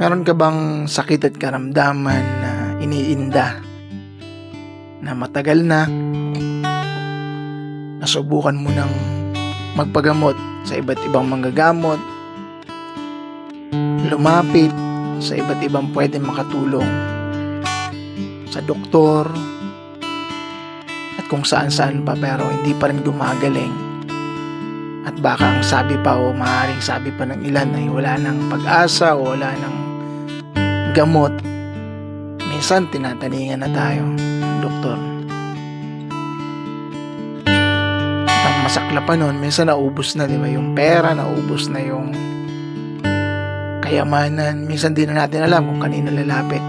Meron ka bang sakit at karamdaman na iniinda na matagal na nasubukan mo ng magpagamot sa iba't ibang manggagamot, lumapit sa iba't ibang pwede makatulong, sa doktor, at kung saan-saan pa, pero hindi pa rin gumagaling? At baka ang sabi pa o maaaring sabi pa ng ilan ay wala nang pag-asa o wala nang gamot. Minsan tinataningan na tayo ng doktor. At ang masakla pa nun, minsan naubos na, di ba? Yung pera, naubos na yung kayamanan. Minsan di na natin alam kung kanino lalapit.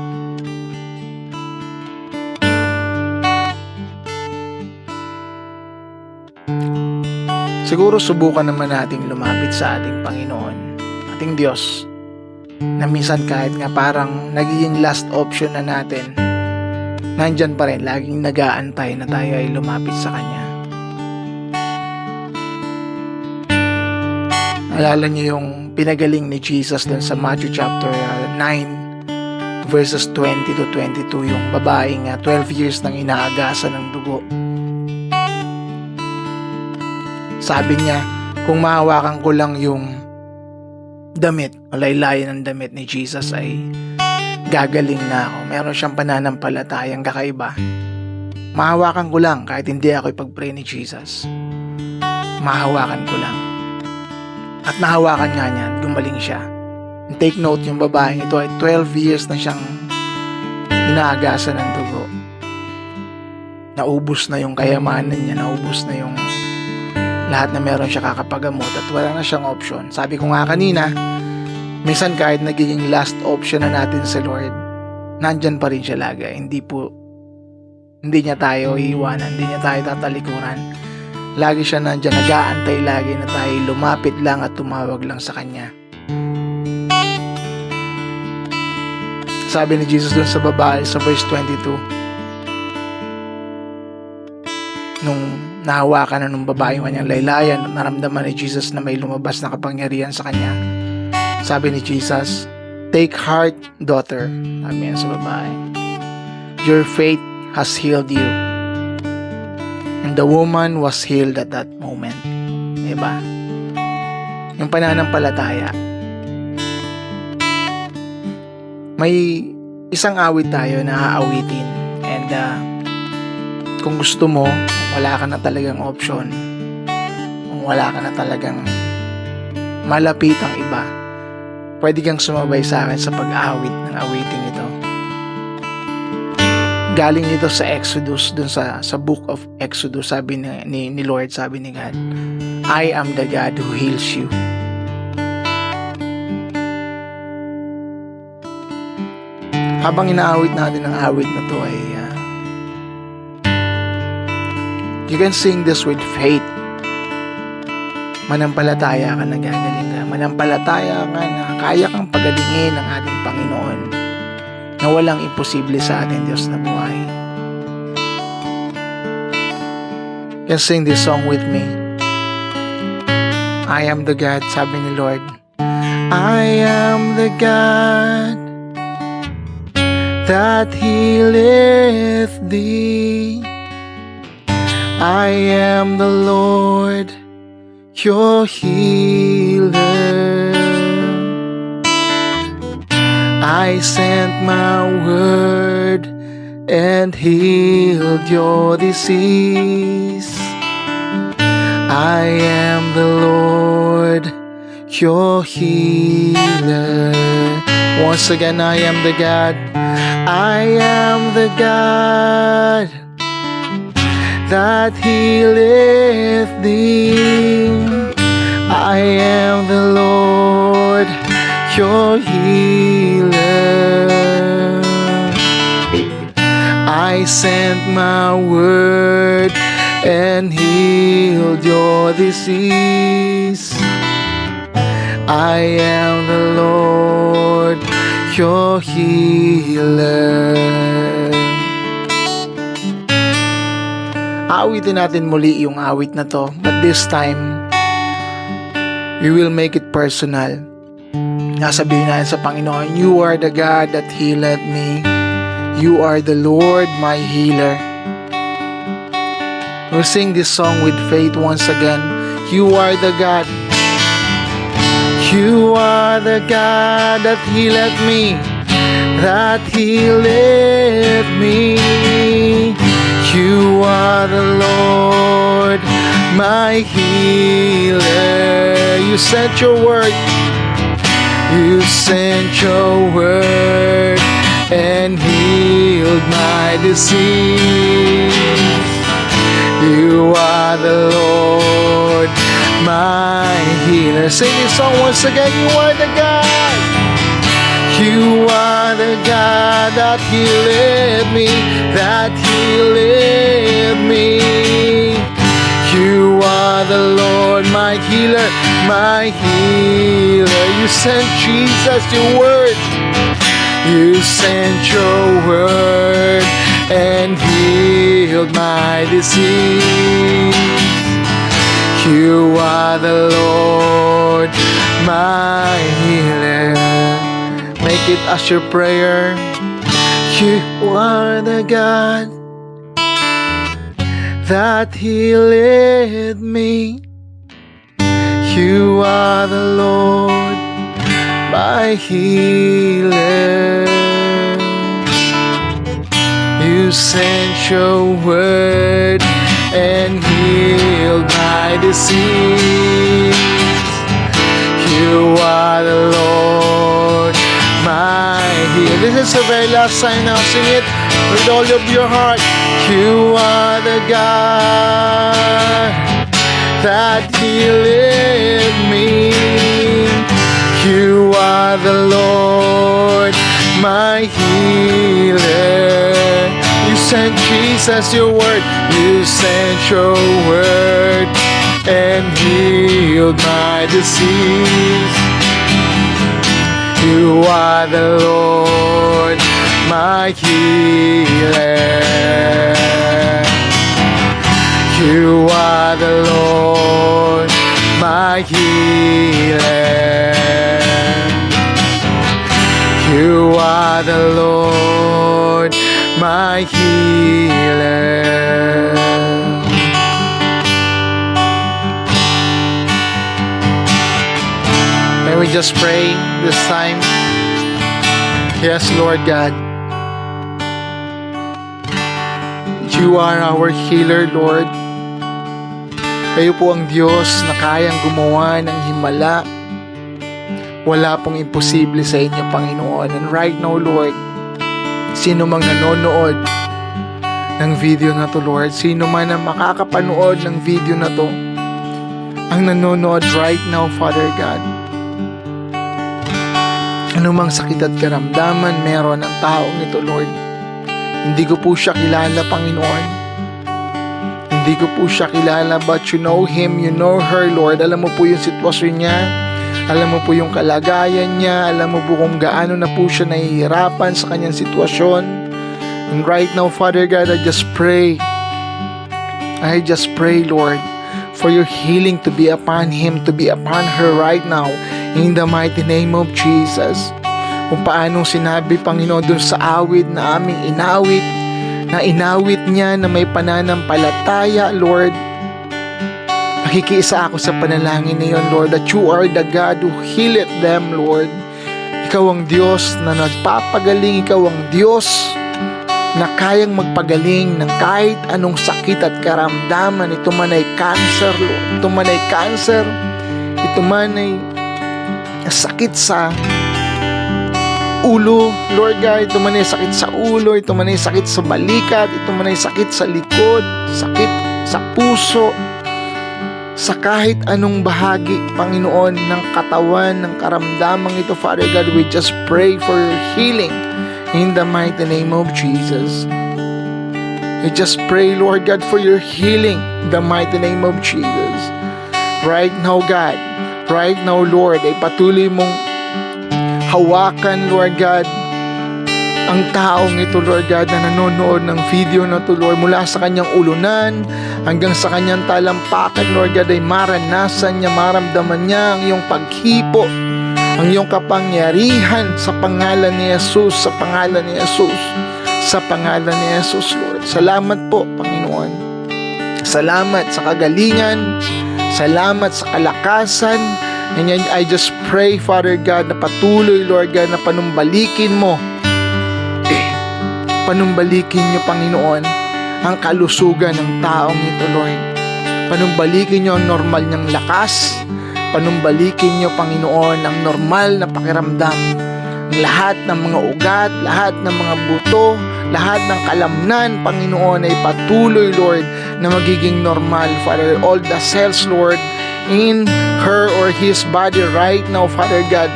Siguro subukan naman nating lumapit sa ating Panginoon, ating Diyos, na minsan kahit nga parang nagiging last option na natin, nandyan pa rin, laging nag-aantay na tayo ay lumapit sa Kanya. Alala niyo yung pinagaling ni Jesus dun sa Matthew chapter 9 verses 20 to 22, yung babaeng 12 years nang inaagasan ng dugo. Sabi niya, kung mahawakan ko lang yung damit o laylayan ng damit ni Jesus ay gagaling na ako. Meron siyang pananampalatayang kakaiba. Mahawakan ko lang kahit hindi ako ipag-pray ni Jesus. Mahawakan ko lang. At nahawakan nga niya, gumaling siya. And take note, yung babaeng ito ay 12 years na siyang inaagasan ng dugo. Naubos na yung kayamanan niya, naubos na yung lahat na meron siya kakapagamot at wala na siyang option. Sabi ko nga kanina, minsan kahit nagiging last option na natin sa Lord, nandyan pa rin siya lagi. Hindi niya tayo iiwanan, hindi niya tayo tatalikuran. Lagi siya nandyan, nag-aantay lagi na tayo lumapit lang at tumawag lang sa Kanya. Sabi ni Jesus dun sa babae sa verse 22, nung nahawakan na nung babae yung kanyang laylayan, naramdaman ni Jesus na may lumabas na kapangyarihan sa kanya. Sabi ni Jesus, "Take heart, daughter." Sabi niya sa babae, "Your faith has healed you." And the woman was healed at that moment. Diba? Yung pananampalataya. May isang awit tayo na aawitin. And kung gusto mo, wala ka na talagang option, kung wala ka na talagang malapitang iba, pwede kang sumabay sa akin sa pag-awit ng awiting ito. Galing ito sa Exodus, dun sa book of Exodus. Sabi ni Lord, sabi ni God, "I am the God who heals you." Habang inaawit natin ang awit na to ay you can sing this with faith. Manampalataya ka na gagaling ka. Manampalataya ka na kaya kang pagalingin ng ating Panginoon, na walang imposible sa ating Diyos na buhay. You can sing this song with me. I am the God, sabi ni Lord. I am the God that healeth thee. I am the Lord, your healer. I sent my word and healed your disease. I am the Lord, your healer. Once again, I am the God. I am the God that healeth thee. I am the Lord, your healer. I sent my word and healed your disease. I am the Lord, your healer. Awitin natin muli yung awit na to, but this time we will make it personal. Nasabihin natin sa Panginoon, You are the God that healed me. You are the Lord, my healer. We'll sing this song with faith once again. You are the God. You are the God that healed me. That healed me. You are the Lord, my healer. You sent your word. You sent your word and healed my disease. You are the Lord, my healer. Sing this song once again. You are the God. You are the God that healed me, that healed me. You are the Lord, my healer, my healer. You sent Jesus, your word. You sent your word and healed my disease. You are the Lord, my healer. Make it as your prayer. You are the God that healed me. You are the Lord, my healer. You sent your word and healed my disease. You are the Lord, my healer. This is the very last time now. Sing it with all of your heart. You are the God that healed me. You are the Lord, my healer. You sent Jesus, your word. You sent your word and healed my disease. You are the Lord, my healer. You are the Lord, my healer. You are the Lord, my healer. May we just pray this time. Yes, Lord God. You are our healer, Lord. Kayo po ang Diyos na kayang gumawa ng himala. Wala pong imposible sa inyo, Panginoon. And right now, Lord, sino mang nanonood ng video na to, Lord, sino man ang makakapanood ng video na to, ang nanonood right now, Father God, anumang sakit at karamdaman meron ang taong ito, Lord, hindi ko po siya kilala, Panginoon. Hindi ko po siya kilala, but you know him, you know her, Lord. Alam mo po yung sitwasyon niya. Alam mo po yung kalagayan niya. Alam mo po kung gaano na po siya nahihirapan sa kanyang sitwasyon. And right now, Father God, I just pray, Lord, for your healing to be upon him, to be upon her right now, in the mighty name of Jesus. Kung paano sinabi, Panginoon, dun sa awit na aming inawit, na inawit niya na may pananampalataya, Lord. Nakikiisa ako sa panalangin na yun, Lord, that you are the God who healeth them, Lord. Ikaw ang Diyos na nagpapagaling. Ikaw ang Diyos na kayang magpagaling ng kahit anong sakit at karamdaman. Ito man ay cancer, Lord. Ito man ay cancer. Ito man ay sakit sa ulo, Lord God. Ito man ay sakit sa ulo. Ito man ay sakit sa balikat. Ito man ay sakit sa likod. Sakit sa puso. Sa kahit anong bahagi, Panginoon, ng katawan, ng karamdamang ito, Father God, we just pray for your healing in the mighty name of Jesus. We just pray, Lord God, for your healing in the mighty name of Jesus. Right now, God, right now, Lord, ay patuloy mong hawakan, Lord God, ang taong ito, Lord God, na nanonood ng video na ito, Lord, mula sa kanyang ulunan hanggang sa kanyang talampakan, Lord God, ay maranasan niya, maramdaman niya ang iyong paghipo ang iyong kapangyarihan sa pangalan ni Jesus, sa pangalan ni Jesus, sa pangalan ni Jesus, Lord. Salamat po, Panginoon. Salamat sa kagalingan, salamat sa kalakasan. And yet, I just pray, Father God, na patuloy, Lord God, na panumbalikin mo. Panumbalikin niyo, Panginoon, ang kalusugan ng taong ito, Lord. Panumbalikin niyo ang normal niyang lakas. Panumbalikin niyo, Panginoon, ang normal na pakiramdam. Lahat ng mga ugat, lahat ng mga buto, lahat ng kalamnan, Panginoon, ay patuloy, Lord, na magiging normal, Father. All the cells, Lord, in her or his body right now, Father God,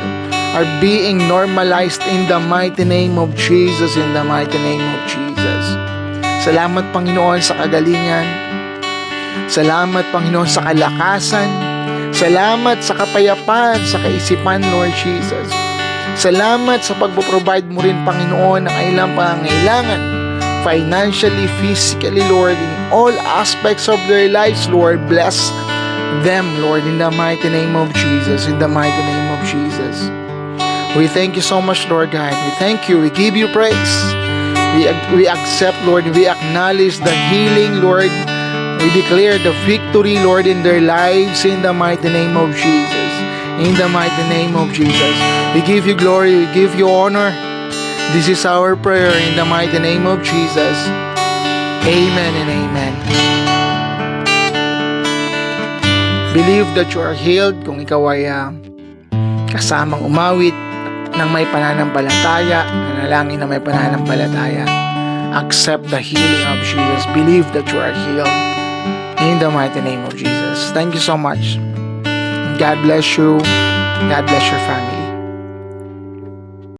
are being normalized in the mighty name of Jesus, in the mighty name of Jesus. Salamat, Panginoon, sa kagalingan. Salamat, Panginoon, sa kalakasan. Salamat sa kapayapaan, sa kaisipan, Lord Jesus. Salamat sa pagpo-provide mo rin, Panginoon, ng kailang pangangailangan, financially, physically, Lord, in all aspects of their lives, Lord. Bless them, Lord, in the mighty name of Jesus, in the mighty name of Jesus. We thank you so much, Lord God. We thank you. We give you praise. We accept, Lord. We acknowledge the healing, Lord. We declare the victory, Lord, in their lives in the mighty name of Jesus. In the mighty name of Jesus. We give you glory. We give you honor. This is our prayer in the mighty name of Jesus. Amen and amen. Believe that you are healed kung ikaw ay kasamang umawit ng may pananampalataya, nanalangin na may pananampalataya. Accept the healing of Jesus. Believe that you are healed. In the mighty name of Jesus. Thank you so much. God bless you. God bless your family.